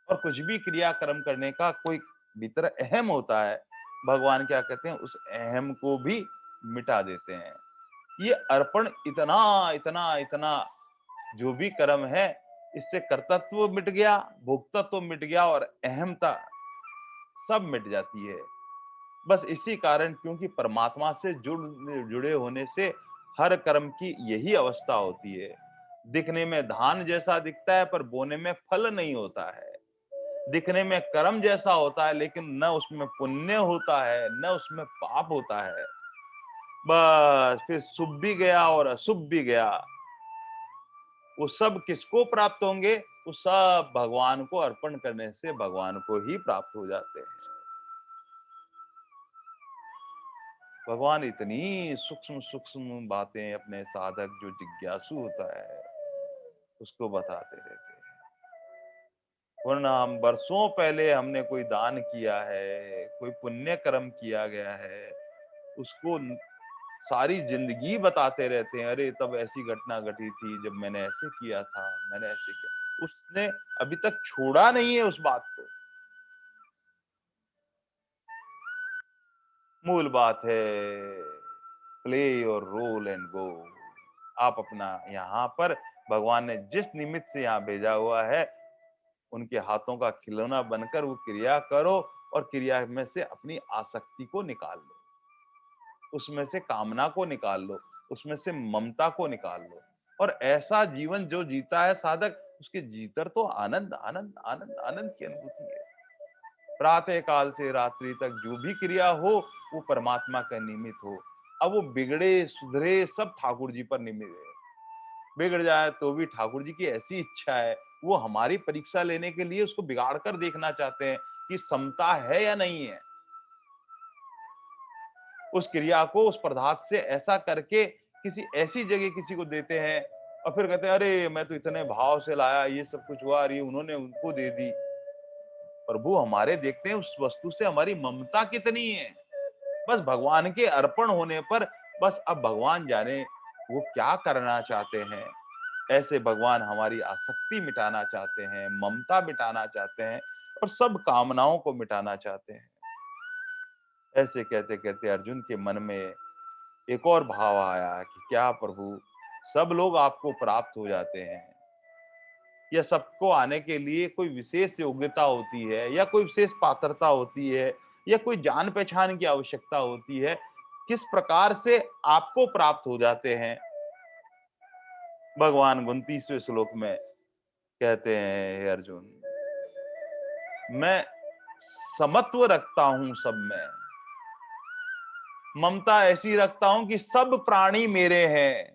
[SPEAKER 1] और कुछ भी क्रियाक्रम करने का कोई भीतर अहम होता है, भगवान क्या कहते हैं, उस अहम को भी मिटा देते हैं। ये अर्पण इतना इतना इतना जो भी कर्म है, इससे कर्तृत्व मिट गया, भोक्तत्व मिट गया और अहमता सब मिट जाती है। बस इसी कारण, क्योंकि परमात्मा से जुड़े होने से हर कर्म की यही अवस्था होती है। दिखने में धान जैसा दिखता है पर बोने में फल नहीं होता है। दिखने में कर्म जैसा होता है, लेकिन न उसमें पुण्य होता है, न उसमें पाप होता है। बस फिर शुभ भी गया और अशुभ भी गया। वो सब किसको प्राप्त होंगे? वो सब भगवान को अर्पण करने से भगवान को ही प्राप्त हो जाते हैं। भगवान इतनी सूक्ष्म-सूक्ष्म बातें अपने साधक जो जिज्ञासु होता है, उसको बताते रहते हैं। वरना हम बरसों पहले हमने कोई दान किया है, कोई पुण्य कर्म किया गया है, उसको सारी जिंदगी बताते रहते हैं, अरे तब ऐसी घटना घटी थी जब मैंने ऐसे किया था, मैंने ऐसे किया। उसने अभी तक छोड़ा नहीं है उस बात को। मूल बात है play your role and go. आप अपना यहाँ पर भगवान ने जिस निमित्त से यहाँ भेजा हुआ है, उनके हाथों का खिलौना बनकर वो क्रिया करो और क्रिया में से अपनी आसक्ति को निकाल लो, उसमें से कामना को निकाल लो, उसमें से ममता को निकाल लो। और ऐसा जीवन जो जीता है साधक, उसके भीतर तो आनंद आनंद आनंद आनंद की अनुभूति है। प्रातः काल से रात्रि तक जो भी क्रिया हो, वो परमात्मा का निमित्त हो। अब वो बिगड़े सुधरे सब ठाकुर जी पर निमित्त है। बिगड़ जाए तो भी ठाकुर जी की ऐसी इच्छा है, वो हमारी परीक्षा लेने के लिए उसको बिगाड़ कर देखना चाहते हैं कि समता है या नहीं है। उस क्रिया को उस पदार्थ से ऐसा करके किसी ऐसी जगह किसी को देते हैं और फिर कहते हैं अरे मैं तो इतने भाव से लाया, ये सब कुछ हुआ, अरे उन्होंने उनको दे दी। प्रभु हमारे देखते हैं उस वस्तु से हमारी ममता कितनी है। बस भगवान के अर्पण होने पर बस अब भगवान जाने वो क्या करना चाहते हैं। ऐसे भगवान हमारी आसक्ति मिटाना चाहते हैं, ममता मिटाना चाहते हैं और सब कामनाओं को मिटाना चाहते हैं। ऐसे कहते-कहते अर्जुन के मन में एक और भाव आया कि क्या प्रभु सब लोग आपको प्राप्त हो जाते हैं या सबको आने के लिए कोई विशेष योग्यता होती है या कोई विशेष पात्रता होती है या कोई जान पहचान की आवश्यकता होती है, किस प्रकार से आपको प्राप्त हो जाते हैं? भगवान 29वें श्लोक में कहते हैं, हे अर्जुन, मैं समत्व रखता हूं सब में, ममता ऐसी रखता हूं कि सब प्राणी मेरे हैं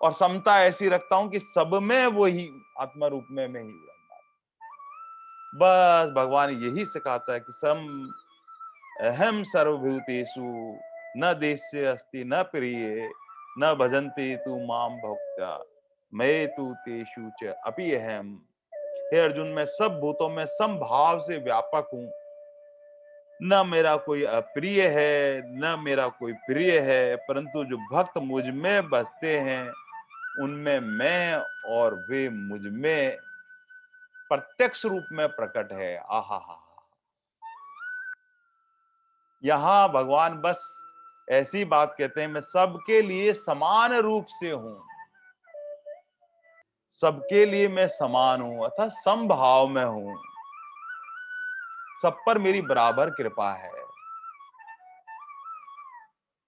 [SPEAKER 1] और समता ऐसी रखता हूं कि सब में वो ही आत्मा रूप में मैं ही हूं। बस भगवान यही सिखाता है कि सम अहम सर्वभूतेषु न देश्य अस्ति न प्रिय न भजन्ते तू माम भक्त्या मैं तू तेषु च अपि अहम। हे अर्जुन, मैं सब भूतों में समभाव से व्यापक हूँ। न मेरा कोई अप्रिय है न मेरा कोई प्रिय है, परंतु जो भक्त मुझ में बसते हैं उनमें मैं और वे मुझ में प्रत्यक्ष रूप में प्रकट है। आहा हा। यहाँ भगवान बस ऐसी बात कहते हैं, मैं सबके लिए समान रूप से हूं, सबके लिए मैं समान हूं अर्थात समभाव में हूं, सब पर मेरी बराबर कृपा है।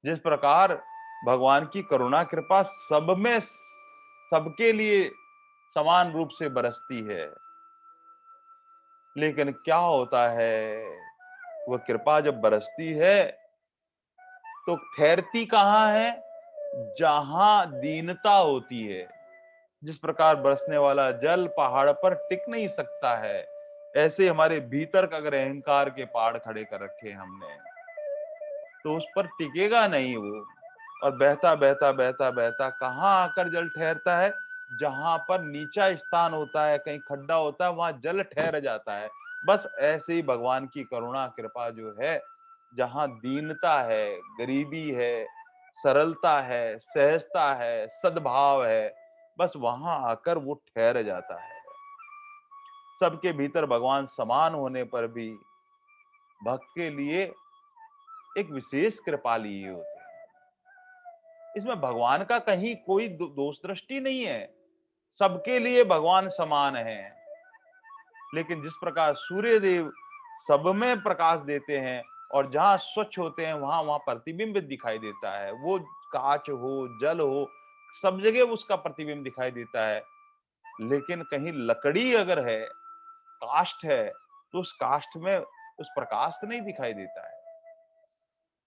[SPEAKER 1] जिस प्रकार भगवान की करुणा कृपा सब में सबके लिए समान रूप से बरसती है, लेकिन क्या होता है, वह कृपा जब बरसती है तो ठहरती कहाँ है? जहां दीनता होती है। जिस प्रकार बरसने वाला जल पहाड़ पर टिक नहीं सकता है, ऐसे हमारे भीतर का अगर अहंकार के पहाड़ खड़े कर रखे हमने, तो उस पर टिकेगा नहीं वो। और बहता बहता बहता बहता कहाँ आकर जल ठहरता है? जहां पर नीचा स्थान होता है, कहीं खड्डा होता है, वहां जल ठहर जाता है। बस ऐसे ही भगवान की करुणा कृपा जो है, जहां दीनता है, गरीबी है, सरलता है, सहजता है, सद्भाव है, बस वहां आकर वो ठहर जाता है। सबके भीतर भगवान समान होने पर भी भक्त के लिए एक विशेष कृपा लिए होते हैं। इसमें भगवान का कहीं कोई दोष दृष्टि नहीं है, सबके लिए भगवान समान है। लेकिन जिस प्रकार सूर्य देव सब में प्रकाश देते हैं और जहां स्वच्छ होते हैं वहां वहां प्रतिबिंब दिखाई देता है, वो कांच हो जल हो सब जगह उसका प्रतिबिंब दिखाई देता है। लेकिन कहीं लकड़ी अगर है काष्ठ है, तो उस काष्ठ में उस प्रकाश तो नहीं दिखाई देता है।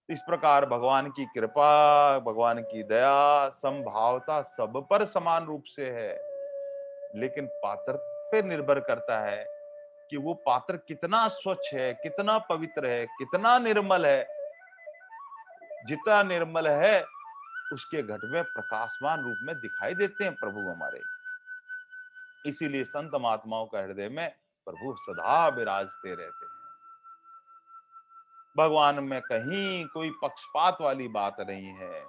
[SPEAKER 1] इस प्रकार भगवान की कृपा, भगवान की दया, समभावता सब पर समान रूप से है, लेकिन पात्र पे निर्भर करता है कि वो पात्र कितना स्वच्छ है, कितना पवित्र है, कितना निर्मल है। जितना निर्मल है, उसके घट में प्रकाशमान रूप में दिखाई देते हैं प्रभु हमारे। इसीलिए संत महात्माओं का हृदय में प्रभु सदा विराजते रहते हैं। भगवान में कहीं कोई पक्षपात वाली बात नहीं है,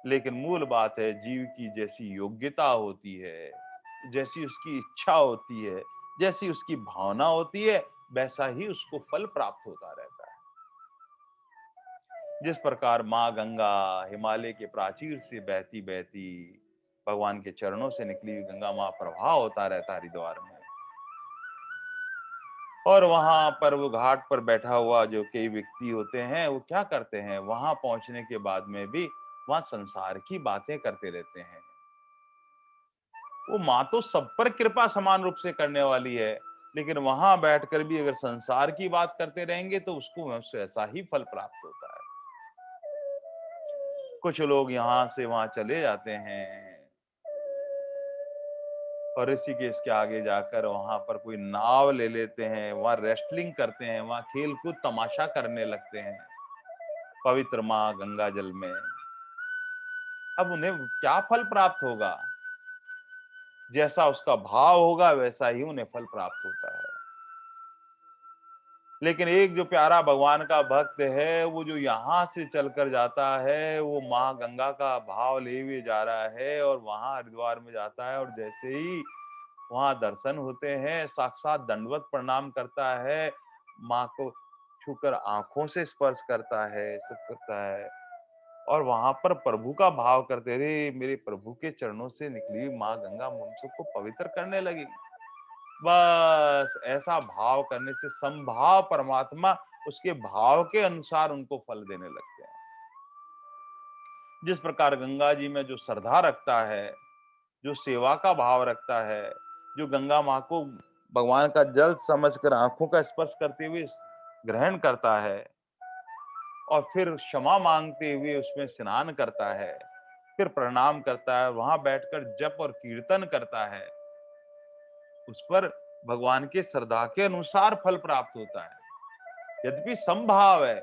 [SPEAKER 1] लेकिन मूल बात है जीव की जैसी योग्यता होती है, जैसी उसकी इच्छा होती है, जैसी उसकी भावना होती है, वैसा ही उसको फल प्राप्त होता रहता है। जिस प्रकार माँ गंगा हिमालय के प्राचीर से बहती बहती भगवान के चरणों से निकली हुई गंगा माँ प्रवाह होता रहता हरिद्वार में, और वहां पर वो घाट पर बैठा हुआ जो कई व्यक्ति होते हैं, वो क्या करते हैं, वहां पहुंचने के बाद में भी वहां संसार की बातें करते रहते हैं। वो माँ तो सब पर कृपा समान रूप से करने वाली है, लेकिन वहां बैठकर भी अगर संसार की बात करते रहेंगे तो उसको ऐसा ही फल प्राप्त होता है। कुछ लोग यहाँ से वहां चले जाते हैं और ऋषिकेश के आगे जाकर वहां पर कोई नाव ले लेते हैं, वहां रेस्टलिंग करते हैं, वहां खेल कूद तमाशा करने लगते हैं पवित्र माँ गंगा जल में। अब उन्हें क्या फल प्राप्त होगा? जैसा उसका भाव होगा वैसा ही उन्हें फल प्राप्त होता है। लेकिन एक जो प्यारा भगवान का भक्त है, वो जो यहाँ से चलकर जाता है, वो माँ गंगा का भाव ले हुए जा रहा है और वहां हरिद्वार में जाता है, और जैसे ही वहां दर्शन होते हैं, साक्षात दंडवत प्रणाम करता है, माँ को छूकर आंखों से स्पर्श करता है, सब करता है, और वहां पर प्रभु का भाव करते रहे, मेरे प्रभु के चरणों से निकली हुई माँ गंगा हम सबको पवित्र करने लगी। बस ऐसा भाव करने से समभाव परमात्मा उसके भाव के अनुसार उनको फल देने लगते हैं। जिस प्रकार गंगा जी में जो श्रद्धा रखता है, जो सेवा का भाव रखता है, जो गंगा माँ को भगवान का जल समझकर आंखों का स्पर्श करते हुए ग्रहण करता है और फिर क्षमा मांगते हुए उसमें स्नान करता है, फिर प्रणाम करता है, वहां बैठकर जप और कीर्तन करता है, उस पर भगवान के श्रद्धा के अनुसार फल प्राप्त होता है। यद्यपि समभाव है,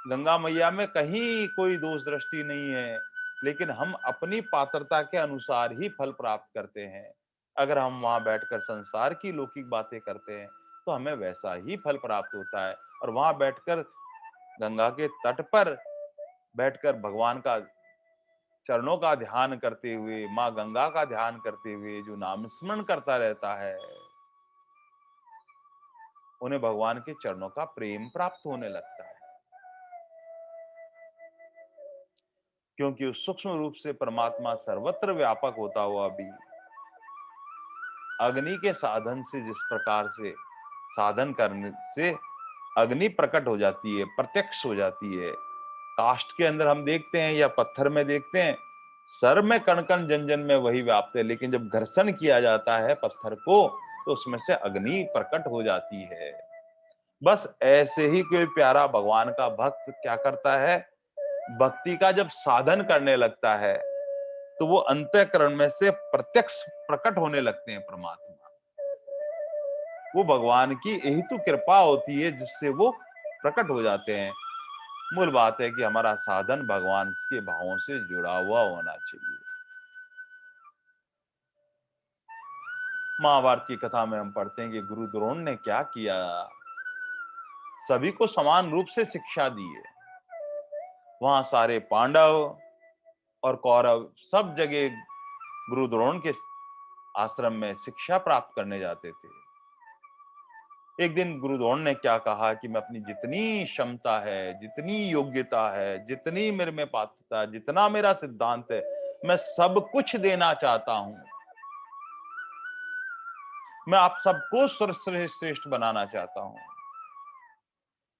[SPEAKER 1] गंगा मैया में कहीं कोई दोष दृष्टि नहीं है, लेकिन हम अपनी पात्रता के अनुसार ही फल प्राप्त करते हैं। अगर हम वहां बैठकर संसार की लौकिक बातें करते हैं तो हमें वैसा ही फल प्राप्त होता है, और वहां बैठकर गंगा के तट पर बैठकर भगवान का चरणों का ध्यान करते हुए, माँ गंगा का ध्यान करते हुए जो नाम स्मरण करता रहता है, उन्हें भगवान के चरणों का प्रेम प्राप्त होने लगता है। क्योंकि उस सूक्ष्म रूप से परमात्मा सर्वत्र व्यापक होता हुआ भी अग्नि के साधन से, जिस प्रकार से साधन करने से अग्नि प्रकट हो जाती है, प्रत्यक्ष हो जाती है, काष्ठ के अंदर हम देखते हैं या पत्थर में देखते हैं, सर में कण कण जन जन में वही व्याप्त है, लेकिन जब घर्षण किया जाता है पत्थर को तो उसमें से अग्नि प्रकट हो जाती है। बस ऐसे ही कोई प्यारा भगवान का भक्त क्या करता है, भक्ति का जब साधन करने लगता है तो वो अंतःकरण में से प्रत्यक्ष प्रकट होने लगते हैं परमात्मा। वो भगवान की यही तो कृपा होती है जिससे वो प्रकट हो जाते हैं। मूल बात है कि हमारा साधन भगवान के भावों से जुड़ा हुआ होना चाहिए। महाभारत की कथा में हम पढ़ते हैं कि गुरु द्रोण ने क्या किया, सभी को समान रूप से शिक्षा दी है। वहां सारे पांडव और कौरव सब जगह गुरु द्रोण के आश्रम में शिक्षा प्राप्त करने जाते थे। एक दिन गुरु द्रोण ने क्या कहा कि मैं अपनी जितनी क्षमता है, जितनी योग्यता है, जितनी मेरे में पात्रता है, जितना मेरा सिद्धांत है, मैं सब कुछ देना चाहता हूं। मैं आप सबको सर्वश्रेष्ठ बनाना चाहता हूं,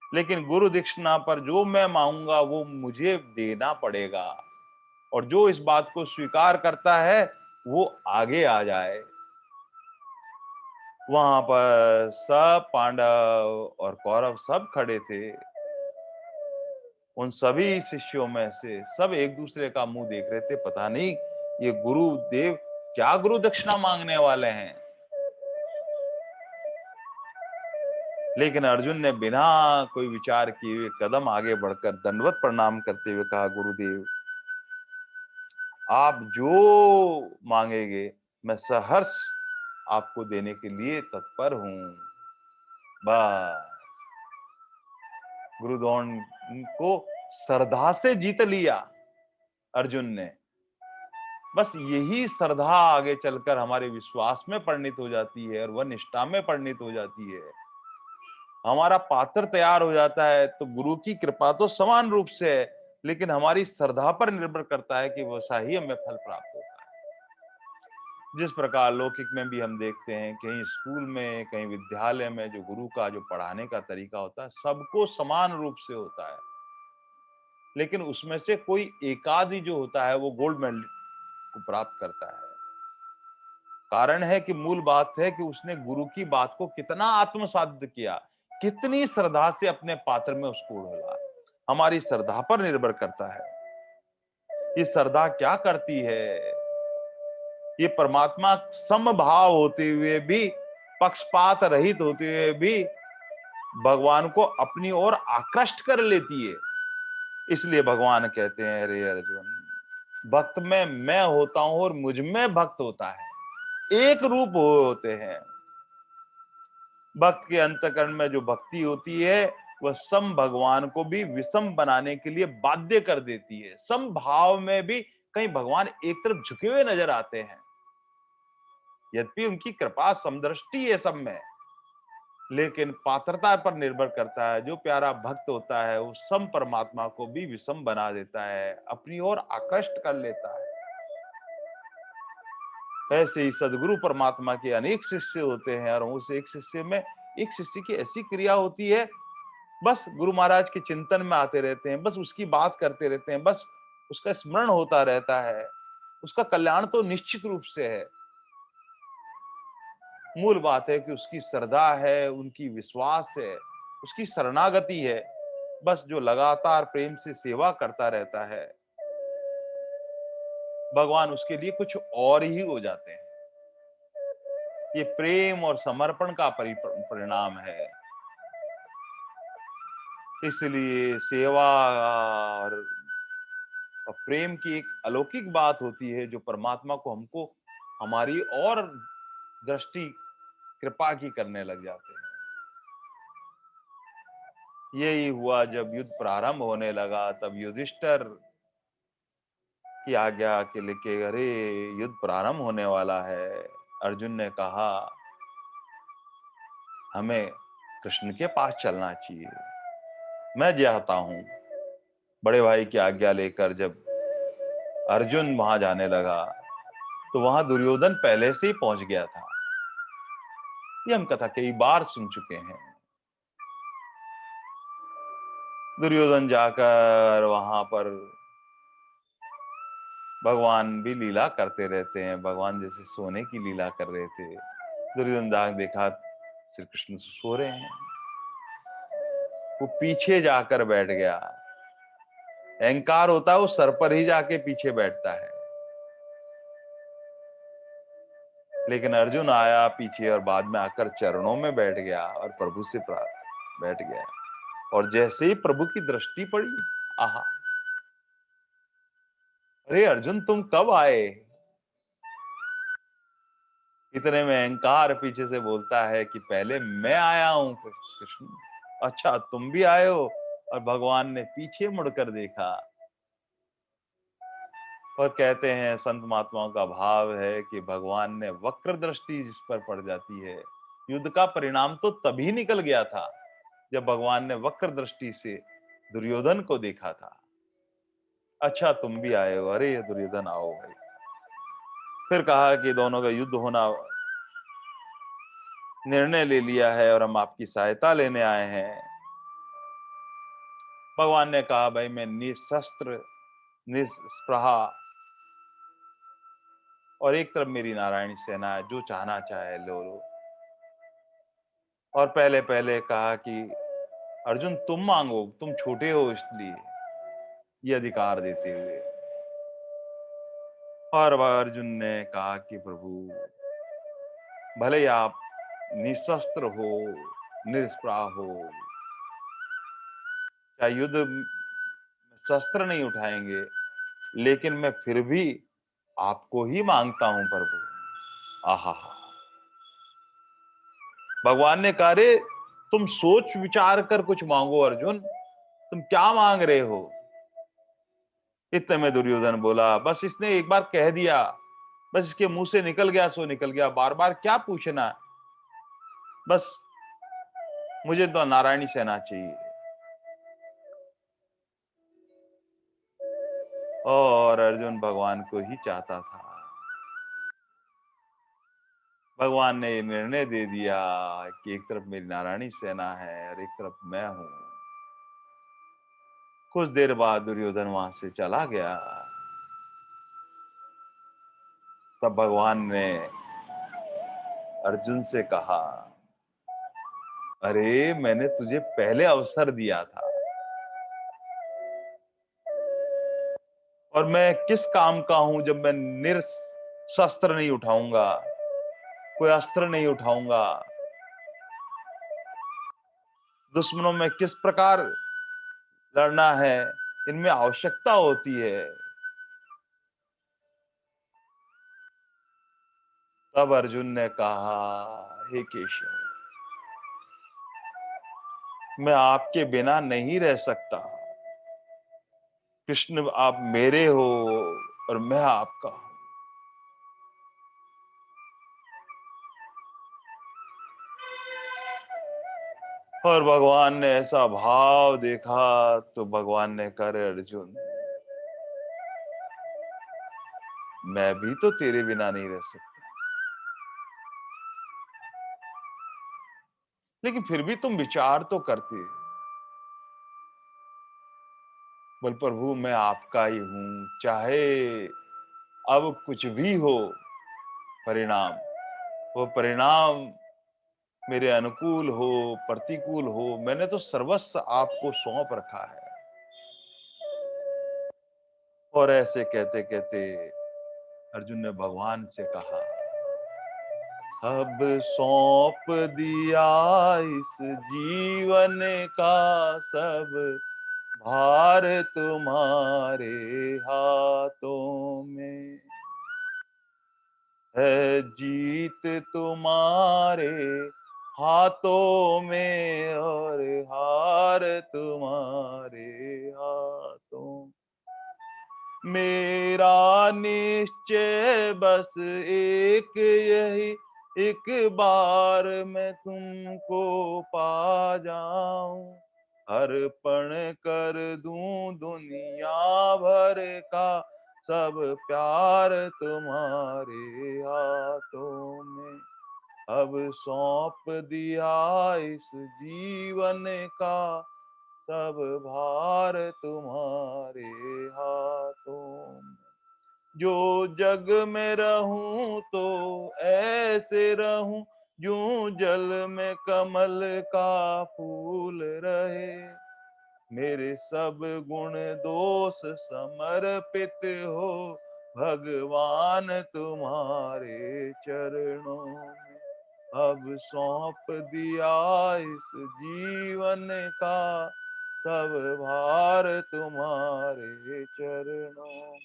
[SPEAKER 1] लेकिन गुरु दीक्षिणा पर जो मैं मांगूंगा वो मुझे देना पड़ेगा, और जो इस बात को स्वीकार करता है वो आगे आ जाए। वहां पर सब पांडव और कौरव सब खड़े थे। उन सभी शिष्यों में से सब एक दूसरे का मुंह देख रहे थे, पता नहीं ये गुरुदेव क्या गुरु दक्षिणा मांगने वाले हैं। लेकिन अर्जुन ने बिना कोई विचार किए हुए कदम आगे बढ़कर दंडवत प्रणाम करते हुए कहा, गुरुदेव आप जो मांगेंगे मैं सहर्ष आपको देने के लिए तत्पर हूं। बस गुरुद्रोण को श्रद्धा से जीत लिया अर्जुन ने। बस यही श्रद्धा आगे चलकर हमारे विश्वास में परिणित हो जाती है और वह निष्ठा में परिणित हो जाती है। हमारा पात्र तैयार हो जाता है तो गुरु की कृपा तो समान रूप से है, लेकिन हमारी श्रद्धा पर निर्भर करता है कि वैसा ही हमें फल प्राप्त होता है। जिस प्रकार लौकिक में भी हम देखते हैं, कहीं स्कूल में, कहीं विद्यालय में जो गुरु का जो पढ़ाने का तरीका होता है सबको समान रूप से होता है, लेकिन उसमें से कोई एकाधी जो होता है वो गोल्ड मेडल को प्राप्त करता है। कारण है कि मूल बात है कि उसने गुरु की बात को कितना आत्मसात किया, कितनी श्रद्धा से अपने पात्र में उसको ढोला। हमारी श्रद्धा पर निर्भर करता है। ये श्रद्धा क्या करती है? ये परमात्मा समभाव होते हुए भी, पक्षपात रहित होते हुए भी भगवान को अपनी ओर आकृष्ट कर लेती है। इसलिए भगवान कहते हैं, अरे अर्जुन, भक्त में मैं होता हूं और मुझ में भक्त होता है, एक रूप होते हैं। भक्त के अंतःकरण में जो भक्ति होती है वह सम भगवान को भी विषम बनाने के लिए बाध्य कर देती है। सम भाव में भी कहीं भगवान एक तरफ झुके हुए नजर आते हैं, यद्यपि उनकी कृपा समदृष्टि है सब में, लेकिन पात्रता पर निर्भर करता है। जो प्यारा भक्त होता है वो सम परमात्मा को भी विषम बना देता है, अपनी ओर आकृष्ट कर लेता है। ऐसे ही सदगुरु परमात्मा के अनेक शिष्य होते हैं और उस एक शिष्य में एक शिष्य की ऐसी क्रिया होती है, बस गुरु महाराज के चिंतन में आते रहते हैं, बस उसकी बात करते रहते हैं, बस उसका स्मरण होता रहता है। उसका कल्याण तो निश्चित रूप से है। मूल बात है कि उसकी श्रद्धा है, उनकी विश्वास है, उसकी शरणागति है। बस जो लगातार प्रेम से सेवा करता रहता है, भगवान उसके लिए कुछ और ही हो जाते हैं। ये प्रेम और समर्पण का परिणाम है। इसलिए सेवा और प्रेम की एक अलौकिक बात होती है जो परमात्मा को हमको हमारी और दृष्टि कृपा की करने लग जाते हैं। यही हुआ जब युद्ध प्रारंभ होने लगा, तब युधिष्ठिर की आज्ञा के लेके, अरे युद्ध प्रारंभ होने वाला है। अर्जुन ने कहा हमें कृष्ण के पास चलना चाहिए, मैं जाता हूं। बड़े भाई की आज्ञा लेकर जब अर्जुन वहां जाने लगा तो वहां दुर्योधन पहले से ही पहुंच गया था। ये हम कथा कई बार सुन चुके हैं। दुर्योधन जाकर वहां पर भगवान भी लीला करते रहते हैं, भगवान जैसे सोने की लीला कर रहे थे। दुर्योधन जाकर देखा श्री कृष्ण सो रहे हैं, वो पीछे जाकर बैठ गया। अहंकार होता है वो सर पर ही जाके पीछे बैठता है, लेकिन अर्जुन आया पीछे और बाद में आकर चरणों में बैठ गया और प्रभु से बैठ गया। और जैसे ही प्रभु की दृष्टि पड़ी, आहा, अरे अर्जुन तुम कब आए? इतने में अहंकार पीछे से बोलता है कि पहले मैं आया हूं कृष्ण। अच्छा तुम भी आए हो? और भगवान ने पीछे मुड़कर देखा और कहते हैं संत महात्माओं का भाव है कि भगवान ने वक्र दृष्टि जिस पर पड़ जाती है, युद्ध का परिणाम तो तभी निकल गया था जब भगवान ने वक्र दृष्टि से दुर्योधन को देखा था। अच्छा तुम भी आए हो? अरे दुर्योधन आओ भाई। फिर कहा कि दोनों का युद्ध होना निर्णय ले लिया है और हम आपकी सहायता लेने आए हैं। भगवान ने कहा भाई मैं निशस्त्र निस्पृहा, और एक तरफ मेरी नारायणी सेना है, जो चाहना चाहे लो लो। और पहले पहले कहा कि अर्जुन तुम मांगो, तुम छोटे हो इसलिए, ये अधिकार देते हुए। और अर्जुन ने कहा कि प्रभु, भले ही आप निशस्त्र हो, निष्प्राह हो, चाहे युद्ध में शस्त्र नहीं उठाएंगे, लेकिन मैं फिर भी आपको ही मांगता हूं प्रभु। आहा, भगवान ने कहा, रे तुम सोच विचार कर कुछ मांगो अर्जुन, तुम क्या मांग रहे हो? इतने में दुर्योधन बोला, बस इसने एक बार कह दिया, बस इसके मुंह से निकल गया सो निकल गया, बार बार क्या पूछना, बस मुझे तो नारायणी सेना चाहिए। और अर्जुन भगवान को ही चाहता था। भगवान ने ये निर्णय दे दिया कि एक तरफ मेरी नारायणी सेना है और एक तरफ मैं हूं। कुछ देर बाद दुर्योधन वहां से चला गया। तब भगवान ने अर्जुन से कहा, अरे मैंने तुझे पहले अवसर दिया था, और मैं किस काम का हूं जब मैं शस्त्र नहीं उठाऊंगा, कोई अस्त्र नहीं उठाऊंगा, दुश्मनों में किस प्रकार लड़ना है, इनमें आवश्यकता होती है। तब अर्जुन ने कहा, हे केशव, मैं आपके बिना नहीं रह सकता। कृष्ण आप मेरे हो और मैं आपका हूं। और भगवान ने ऐसा भाव देखा तो भगवान ने कहा, "अरे अर्जुन, मैं भी तो तेरे बिना नहीं रह सकता, लेकिन फिर भी तुम विचार तो करते। बोल प्रभु, मैं आपका ही हूं, चाहे अब कुछ भी हो परिणाम, वो परिणाम मेरे अनुकूल हो प्रतिकूल हो, मैंने तो सर्वस्व आपको सौंप रखा है।" और ऐसे कहते कहते अर्जुन ने भगवान से कहा, अब सौंप दिया इस जीवन का सब भार तुम्हारे हाथों में है, जीत तुम्हारे हाथों में और हार तुम्हारे हाथों। मेरा निश्चय बस एक यही, एक बार मैं तुमको पा जाऊं, अर्पण कर दूं दुनिया भर का सब प्यार तुम्हारे हाथों में। अब सौंप दिया इस जीवन का सब भार तुम्हारे हाथों में। जो जग में रहूं तो ऐसे रहूं, यूं जल में कमल का फूल रहे, मेरे सब गुण दोष समर्पित हो भगवान तुम्हारे चरणों में। अब सौंप दिया इस जीवन का सब भार तुम्हारे चरणों में।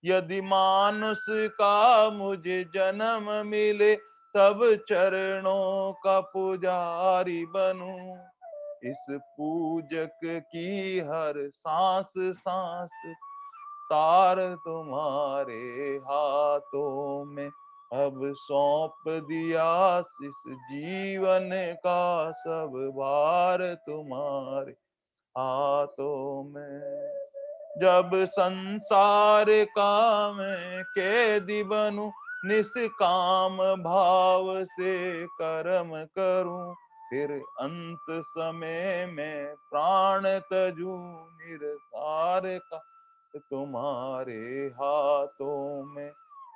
[SPEAKER 1] यदि मानुष का मुझे जन्म मिले, तब चरणों का पुजारी बनूं, इस पूजक की हर सांस सांस तार तुम्हारे हाथों में। अब सौंप दिया इस जीवन का सब भार तुम्हारे हाथों में। जब संसार का मैं कैदी बनूं, निष्काम भाव से कर्म करूं, फिर अंत समय में प्राण तजूं, निरसार का तुम्हारे हाथों में।